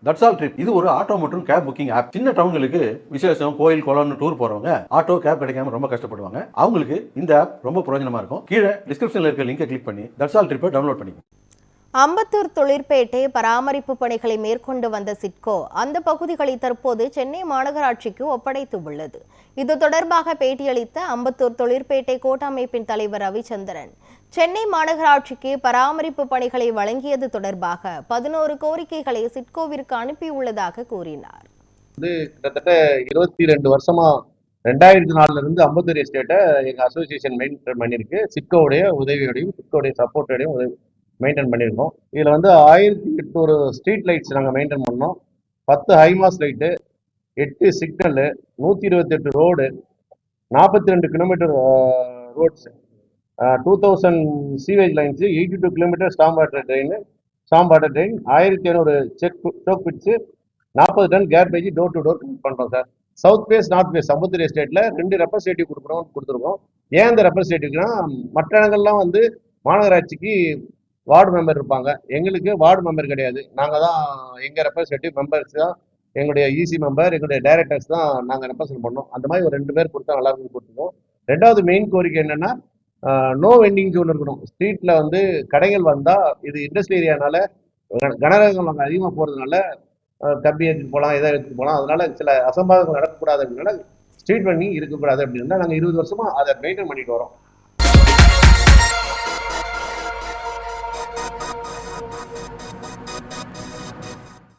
That's all trip இது ஒரு auto மற்றும் கேப் புக்கிங் ஆப். சின்ன டவுன்களுக்கு விசேஷம், கோயில், குளம்னு டூர் போறவங்க ஆட்டோ கேப் கிடைக்காம ரொம்ப கஷ்டப்படுவாங்க. அவங்களுக்கு இந்த ஆப் ரொம்ப பிரயோஜனமா இருக்கும். கீழே டிஸ்கிரிப்ஷன்ல இருக்க லிங்கை கிளிக் பண்ணி தட்ஸ் ஆல் ட்ரிப்பை டவுன்லோட் பண்ணிக்கோங்க. அம்பத்தூர் தொழிற்பேட்டை பராமரிப்பு பணிகளை மேற்கொண்டு வந்த சிட்கோ அந்த பகுதிகளை தற்போது சென்னை மாநகராட்சிக்கு ஒப்படைத்து உள்ளது. இது தொடர்பாக பேட்டியளித்த அம்பத்தூர் தொழிற்பேட்டை கூட்டமைப்பின் தலைவர் ரவிச்சந்திரன், சென்னை மாநகராட்சிக்கு பராமரிப்பு பணிகளை வழங்கியது தொடர்பாக 11 கோரிக்கைகளை சிட்கோவிற்கு அனுப்பியுள்ளதாக கூறினார். கிட்டத்தட்ட 22 வருஷமா 2004 இருந்து அம்பத்தூர் எஸ்டேட்டை எங்க அசோசியேஷன் மெயின்டைன் பண்ணிருக்கு. சிட்கோவுடைய உதவியோடையும் சிட்கோடைய சப்போர்ட்டோடையும் மெயின்டைன் பண்ணியிருக்கோம். இதில் 1800 ஸ்ட்ரீட் லைட்ஸ் நாங்கள் மெயின்டைன் பண்ணோம். 10 high mast light, 8 signal, 128 road, 42 kilometre roads, 2000 sewage lines, 82 kilometre storm water drain, 1500 soak pits, 40 ton garbage door to door பண்ணுறோம் sir. South west, north west Ambattur எஸ்டேட்டில் 2 ரெப்ரஸன்டேட்டிவ் கொடுத்துருக்கோம். ஏன் இந்த ரெப்ரஸன்டேட்டிவ்னா, மற்ற இடங்கள்லாம் மாநகராட்சிக்கு வார்டு மெம்பர் இருப்பாங்க, எங்களுக்கு வார்டு மெம்பர் கிடையாது. நாங்கள் தான் எங்கள் ரெப்ரஸன்டேட்டிவ் மெம்பர்ஸ் தான், எங்களுடைய இசி மெம்பர், எங்களுடைய டைரக்டர்ஸ் தான் நாங்கள் ரெப்ரசன்ட் பண்ணோம். அந்த மாதிரி ஒரு 2 பேர் கொடுத்தா நல்லா இருக்கும் கொடுத்துருக்கோம். 2வது மெயின் கோரிக்கை என்னன்னா, நோ வெண்டிங் ஜோன் இருக்கணும். ஸ்ட்ரீட்ல கடைகள் வந்தால், இது இண்டஸ்ட்ரியல் ஏரியானால கனரகங்கள் அங்கே அதிகமாக போகிறதுனால கம்பி எடுத்துட்டு போகலாம், எதை எடுத்துட்டு போகலாம். அதனால சில அசம்பாதங்கள் நடக்கக்கூடாது அப்படின்னால ஸ்ட்ரீட் வெண்டிங் இருக்கக்கூடாது அப்படின்னா நாங்கள் 20 வருஷமா அதை மெயின்டைன் பண்ணிட்டு வரோம்.